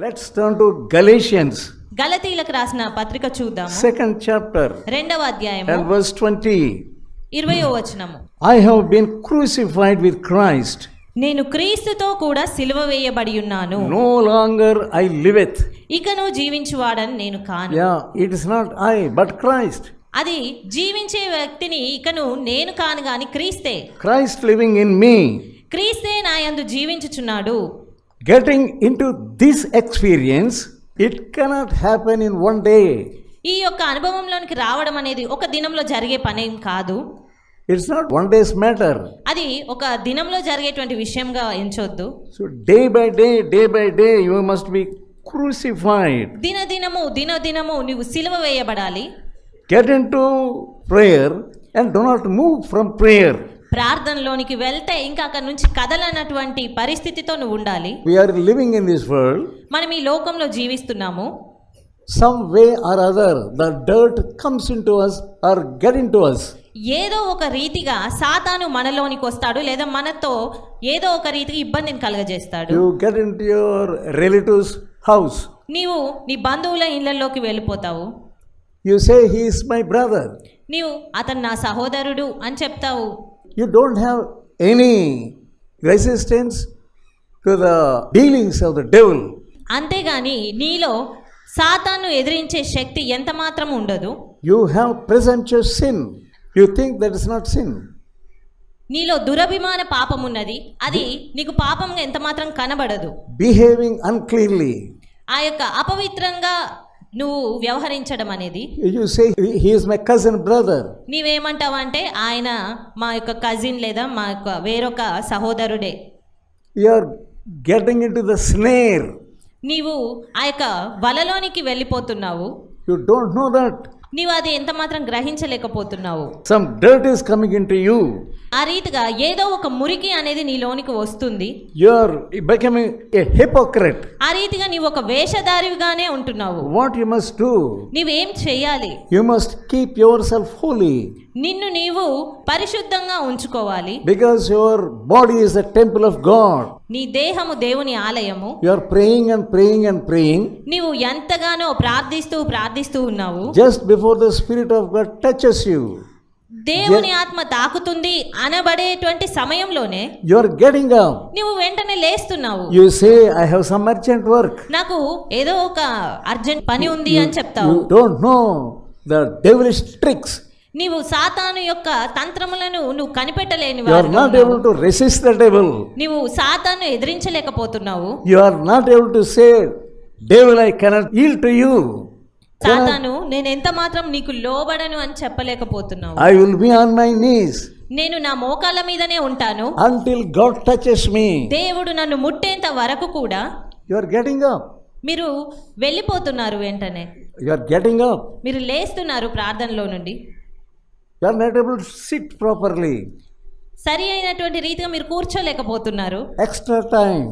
Let's turn to Galatians, గలతీయులకు రాసిన పత్రిక చూద్దాము. 2nd chapter, రెండవ అధ్యాయము and verse 20. 20వ వచనము. I have been crucified with Christ. నేను క్రీస్తుతో కూడా సిలువ వేయబడి ఉన్నాను. No longer I liveth. ఇకను జీవించువాడని నేను కాను. Yeah, it is not I, but Christ. అది జీవించే వ్యక్తిని ఇకను నేను కాను గాని క్రీస్తే. Christ living in me. క్రీస్తే నా యందు జీవించుచున్నాడు. Getting into this experience, it cannot happen in one day. ఈ యొక్క అనుభవంలోనికి రావడం అనేది ఒక దినంలో జరిగే పనేం కాదు. It's not one day's matter. అది ఒక దినంలో జరిగేటువంటి విషయంగా ఎంచొద్దు. So day by day, you must be crucified. దినదినము నువ్వు సిలువ వేయబడాలి. Get into prayer and do not move from prayer. ప్రార్థనలోనికి వెళ్తే ఇంకా అక్కడ నుంచి కదలనటువంటి పరిస్థితితో నువ్వు ఉండాలి. We are living in this world. మనం ఈ లోకంలో జీవిస్తున్నాము. Some way or other, the dirt comes into us or get into us. ఏదో ఒక రీతిగా సాతాను మనలోనికి వస్తాడు, లేదా మనతో ఏదో ఒక రీతిగా ఇబ్బందిని కలుగజేస్తాడు. You get into your relative's house. నీవు నీ బంధువుల ఇళ్లలోకి వెళ్ళిపోతావు. You say he is my brother. నీవు అతను నా సహోదరుడు అని చెప్తావు. You don't have any resistance to the dealings of the devil. అంతేగాని నీలో సాతాను ఎదిరించే శక్తి ఎంత మాత్రం ఉండదు. You have presumptuous sin. You think that is not sin. నీలో దురభిమాన పాపం ఉన్నది, అది నీకు పాపంగా ఎంత మాత్రం కనబడదు. Behaving uncleanly. ఆ యొక్క అపవిత్రంగా నువ్వు వ్యవహరించడం అనేది. You say he is my cousin brother. నీవేమంటావంటే ఆయన మా యొక్క కజిన్ లేదా మా యొక్క వేరొక సహోదరుడే. You are getting into the snare. నీవు ఆ యొక్క వలలోనికి వెళ్ళిపోతున్నావు. You don't know that. నీవు అది ఎంత మాత్రం గ్రహించలేకపోతున్నావు. Some dirt is coming into you. ఆ రీతిగా ఏదో ఒక మురికి అనేది నీలోనికి వస్తుంది. You are becoming a hypocrite. ఆ రీతిగా నీవు ఒక వేషధారిగానే ఉంటున్నావు. What you must do? నీవేం చేయాలి? You must keep yourself holy. నిన్ను నీవు పరిశుద్ధంగా ఉంచుకోవాలి. Because your body is the temple of God. నీ దేహము దేవుని ఆలయము. You are praying and praying and praying. నీవు ఎంతగానో ప్రార్థిస్తూ ఉన్నావు. Just before the Spirit of God touches you, దేవుని ఆత్మ తాకుతుంది అనబడేటువంటి సమయంలోనే you are getting up. నీవు వెంటనే లేస్తున్నావు. You say, I have some urgent work. నాకు ఏదో ఒక అర్జెంట్ పని ఉంది అని చెప్తావు. You don't know the devilish tricks. నీవు సాతాను యొక్క తంత్రములను నువ్వు కనిపెట్టలేని You are not able to resist the devil. నీవు సాతాను ఎదిరించలేకపోతున్నావు. You are not able to say, devil, I cannot yield to you. సాతాను నేను ఎంత మాత్రం నీకు లోబడను అని చెప్పలేకపోతున్నావు. I will be on my knees నేను నా మోకాళ్ళ మీదనే ఉంటాను until God touches me. దేవుడు నన్ను ముట్టేంత వరకు కూడా. You are getting up. మీరు వెళ్ళిపోతున్నారు వెంటనే. You are getting up. మీరు లేస్తున్నారు ప్రార్థనలో నుండి. You are not able to sit properly. సరి అయినటువంటి రీతిగా మీరు కూర్చోలేకపోతున్నారు. Extra time.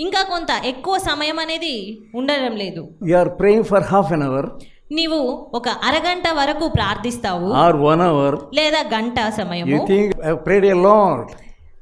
ఇంకా కొంత ఎక్కువ సమయం అనేది ఉండడం లేదు. You are praying for half an hour. నీవు ఒక అరగంట వరకు ప్రార్థిస్తావు or 1 hour. లేదా గంట సమయము. You think I have prayed a lot.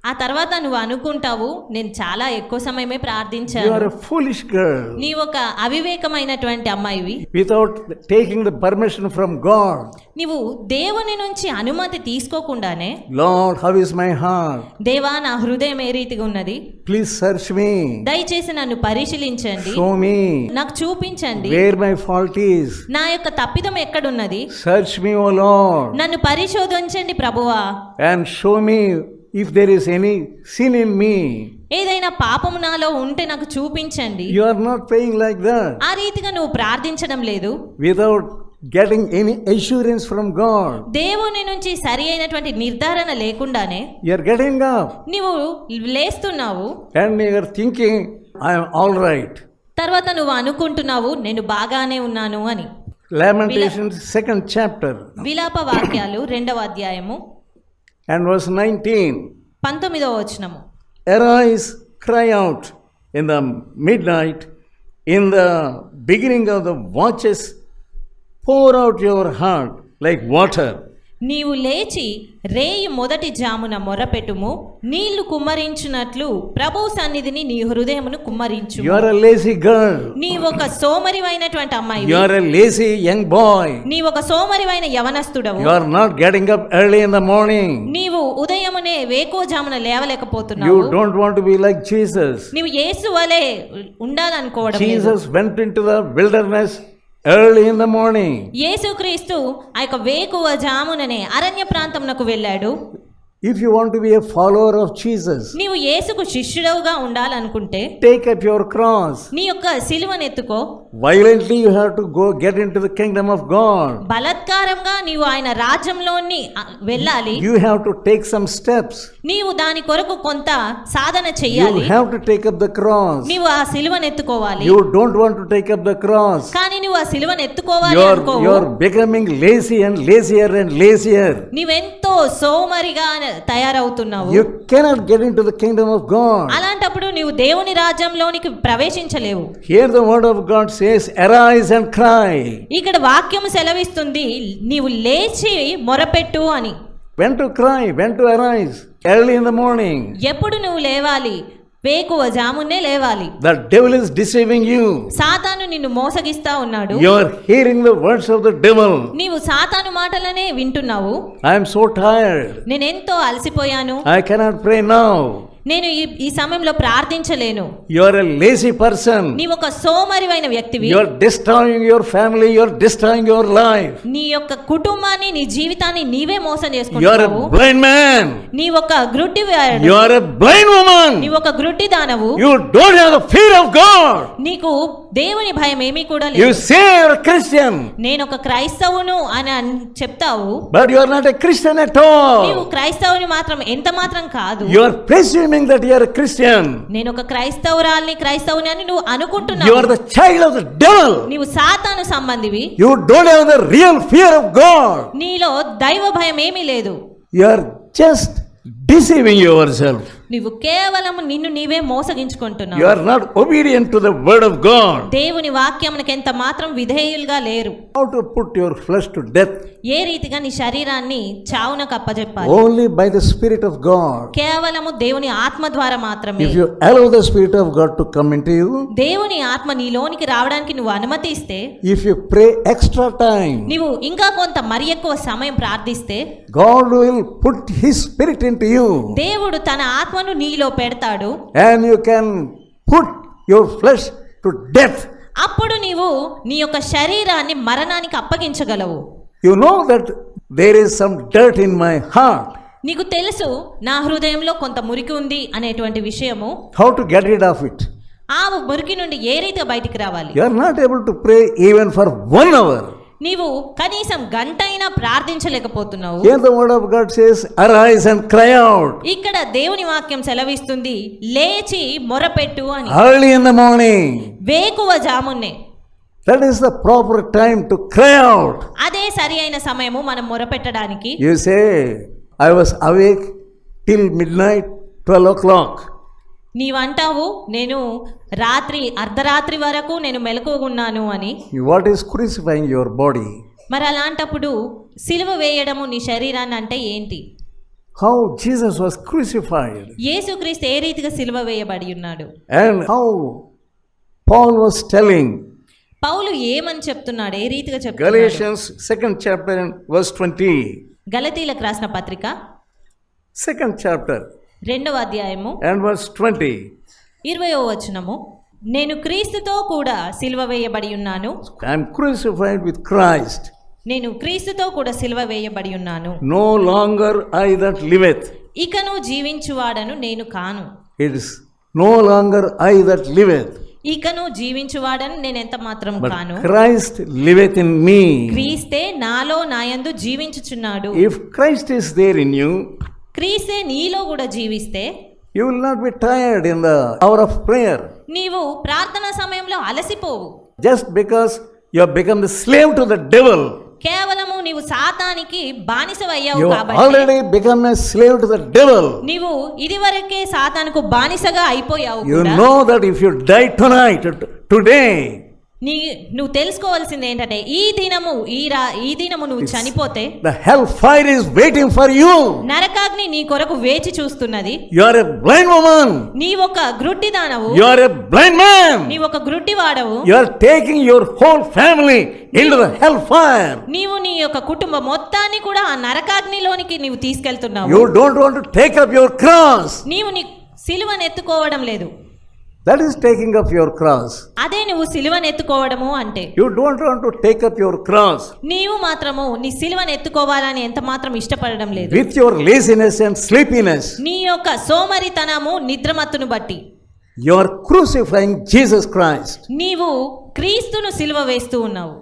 ఆ తర్వాత నువ్వు అనుకుంటావు నేను చాలా ఎక్కువ సమయమే ప్రార్థించాను. You are a foolish girl. నీవు ఒక అవివేకమైనటువంటి అమ్మాయివి. Without taking the permission from God. నీవు దేవుని నుంచి అనుమతి తీసుకోకుండానే, Lord, how is my heart? దేవా నా హృదయం ఏ రీతిగా ఉన్నది, Please search me. దయచేసి నన్ను పరిశీలించండి, Show me నాకు చూపించండి where my fault is. నా యొక్క తప్పిదం ఎక్కడున్నది. Search me, O Lord. నన్ను పరిశోధించండి ప్రభువా. And show me if there is any sin in me. ఏదైనా పాపము నాలో ఉంటే నాకు చూపించండి. You are not praying like that. ఆ రీతిగా నువ్వు ప్రార్థించడం లేదు. Without getting any assurance from God. దేవుని నుంచి సరి అయినటువంటి నిర్ధారణ లేకుండానే You are getting up. నీవు లేస్తున్నావు. And you are thinking, I am all right. తర్వాత నువ్వు అనుకుంటున్నావు నేను బాగానే ఉన్నాను అని. Lamentations 2nd chapter. విలాప వాక్యాలు 2వ అధ్యాయము And verse 19. 19వ వచనము. Arise, cry out in the midnight, in the beginning of the watches, pour out your heart like water. నీవు లేచి రేయి మొదటి జామున మొరపెట్టుము, నీళ్లు కుమ్మరించున్నట్లు ప్రభు సన్నిధిని నీ హృదయమును కుమ్మరించు. You are a lazy girl. నీ ఒక సోమరివైనటువంటి అమ్మాయి, You are a lazy young boy. నీ ఒక సోమరివైన యవనస్తుడవు. You are not getting up early in the morning. నీవు ఉదయమునే వేకోజామున లేవలేకపోతున్నావు. You don't want to be like Jesus. నీవు యేసు వలె ఉండాలనుకోవడం లేదు. Jesus went into the wilderness early in the morning. యేసుక్రీస్తు ఆ యొక్క వేకువ జాముననే అరణ్య ప్రాంతమునకు వెళ్ళాడు. If you want to be a follower of Jesus, నీవు యేసుకు శిష్యుడవుగా ఉండాలనుకుంటే take up your cross. నీ యొక్క సిలువనెత్తుకో. Violently you have to go get into the kingdom of God. బలత్కారంగా నీవు ఆయన రాజ్యంలోని వెళ్ళాలి. You have to take some steps. నీవు దాని కొరకు కొంత సాధన You చెయ్యాలి. have to take up the cross. నీవు ఆ సిలువనెత్తుకోవాలి. You don't want to take up the cross. కానీ నువ్వు ఆ సిలువనెత్తుకోవాలి అనుకోవు. You're becoming lazy and lazier and lazier. నీవెంతో సోమరిగా తయారవుతున్నావు. You cannot get into the kingdom of God. అలాంటప్పుడు నీవు దేవుని రాజ్యంలోనికి ప్రవేశించలేవు. Here the word of God says, arise and cry. ఇక్కడ వాక్యము సెలవిస్తుంది, నీవు లేచి మొరపెట్టు అని. When to cry, when to arise? Early in the morning. ఎప్పుడు నువ్వు లేవాలి? వేకువ జామునే లేవాలి. The devil is deceiving you. సాతాను నిన్ను మోసగిస్తా ఉన్నాడు. You are hearing the words of the devil. నీవు సాతాను మాటలనే వింటున్నావు. I am so tired. నేనెంతో అలసిపోయాను. I cannot pray now. నేను ఈ సమయంలో ప్రార్థించలేను. You are a lazy person. నీవు ఒక సోమరివైన వ్యక్తివి. You are destroying your family. You are destroying your life. నీ యొక్క కుటుంబాన్ని, నీ జీవితాన్ని నీవే మోసం You are చేసుకుంటున్నావు. a blind man. నీ ఒక గ్రుడ్డివాడు. You are a blind woman. నీ ఒక గ్రుడ్డి దానవు. You don't have the fear of God. నీకు దేవుని భయం ఏమీ కూడా You లేదు. say you are a Christian, నేను ఒక క్రైస్తవును అని చెప్తావు. but you are not a Christian at all. నీవు క్రైస్తవుని మాత్రం ఎంత మాత్రం కాదు. You are presuming that you are a Christian. నేను ఒక క్రైస్తవురాల్ని, క్రైస్తవుని అని నువ్వు You అనుకుంటున్నావు. are the child of the devil. నీవు సాతాను సంబంధివి. You don't have the real fear of God. నీలో దైవ భయం ఏమీ లేదు. You are just deceiving yourself. నీవు కేవలం నిన్ను నీవే మోసగించుకుంటున్నావు. You are not obedient to the word of God. దేవుని వాక్యమునకు ఎంత మాత్రం విధేయులుగా లేరు. How to put your flesh to death? ఏ రీతిగా నీ శరీరాన్ని చావునకు అప్పజెప్పాలి? Only by the Spirit of God. కేవలము దేవుని ఆత్మ ద్వారా మాత్రమే. If you allow the Spirit of God to come into you, దేవుని ఆత్మ నీలోనికి రావడానికి నువ్వు అనుమతిస్తే, if you pray extra time, నీవు ఇంకా కొంత మరి ఎక్కువ సమయం ప్రార్థిస్తే, God will put His Spirit into you. దేవుడు తన ఆత్మను నీలో పెడతాడు. And you can put your flesh to death. అప్పుడు నీవు నీ యొక్క శరీరాన్ని మరణానికి అప్పగించగలవు. You know that there is some dirt in my heart. నీకు తెలుసు నా హృదయంలో కొంత మురికి ఉంది అనేటువంటి విషయము. How to get rid of it? ఆ మురికి నుండి ఏ రీతిగా బయటికి రావాలి? You are not able to pray even for 1 hour. నీవు కనీసం గంటైనా ప్రార్థించలేకపోతున్నావు. Here the word of God says, arise and cry out. ఇక్కడ దేవుని వాక్యం సెలవిస్తుంది, లేచి మొరపెట్టు అని. Early in the morning. వేకువ జామున్నే. That is the proper time to cry out. అదే సరి అయిన సమయము మనం మొరపెట్టడానికి. You say, I was awake till midnight, 12 o'clock. నీవంటావు, నేను రాత్రి అర్ధరాత్రి వరకు నేను మెలకువగున్నాను అని. What is crucifying your body? మరి అలాంటప్పుడు సిలువ వేయడము నీ శరీరాన్ని అంటే ఏంటి? How Jesus was crucified. యేసుక్రీస్తు ఏ రీతిగా సిలువ వేయబడి ఉన్నాడు. And how Paul was telling. పౌలు ఏమని చెప్తున్నాడు, ఏ రీతిగా చెప్తున్నాడు? Galatians 2nd chapter and verse 20. గలతీలకు రాసిన పత్రిక 2nd chapter 2వ అధ్యాయము and verse 20. 20వ వచనము, నేను క్రీస్తుతో కూడా సిలువ వేయబడి ఉన్నాను. I am crucified with Christ. నేను క్రీస్తుతో కూడా సిలువ వేయబడి ఉన్నాను. No longer I that liveth. ఇకను జీవించువాడను నేను కాను. It is no longer I that liveth. ఇకను జీవించువాడను నేను ఎంత మాత్రం But కాను. Christ liveth in me. క్రీస్తే నాలో నాయందు జీవించుచున్నాడు. If Christ is there in you, క్రీస్తే నీలో కూడా జీవిస్తే, you will not be tired in the hour of prayer. నీవు ప్రార్థన సమయంలో అలసిపోవు. Just because you have become the slave to the devil. కేవలము నీవు సాతానికి బానిసవయ్యావు You have కాబట్టి, already become a slave to the devil. నీవు ఇదివరకే సాతానుకు బానిసగా అయిపోయావు You కూడా. know that if you die tonight, today, నువ్వు తెలుసుకోవాల్సింది ఏంటంటే ఈ దినము నువ్వు చనిపోతే The hellfire is waiting for you. నరకాగ్ని నీ కొరకు వేచి చూస్తున్నది. You are a blind woman. నీ ఒక గ్రుడ్డి దానవు. You are a blind man. నీ ఒక గ్రుడ్డి వాడవు. You are taking your whole family into the hellfire. నీవు నీ యొక్క కుటుంబం మొత్తాన్ని కూడా ఆ నరకాగ్నిలోనికి నీవు తీసుకెళ్తున్నావు. You don't want to take up your cross. నీవు నీ సిలువను ఎత్తుకోవడం లేదు. That is taking up your cross. అదే నువ్వు సిలువను ఎత్తుకోవడము అంటే. You don't want to take up your cross. నీవు మాత్రము నీ సిలువను ఎత్తుకోవాలని ఎంత మాత్రం ఇష్టపడడం లేదు. With your laziness and sleepiness. నీ యొక్క సోమరితనము నిద్రమత్తును బట్టి. You are crucifying Jesus Christ. నీవు క్రీస్తును సిలువ వేస్తూ ఉన్నావు.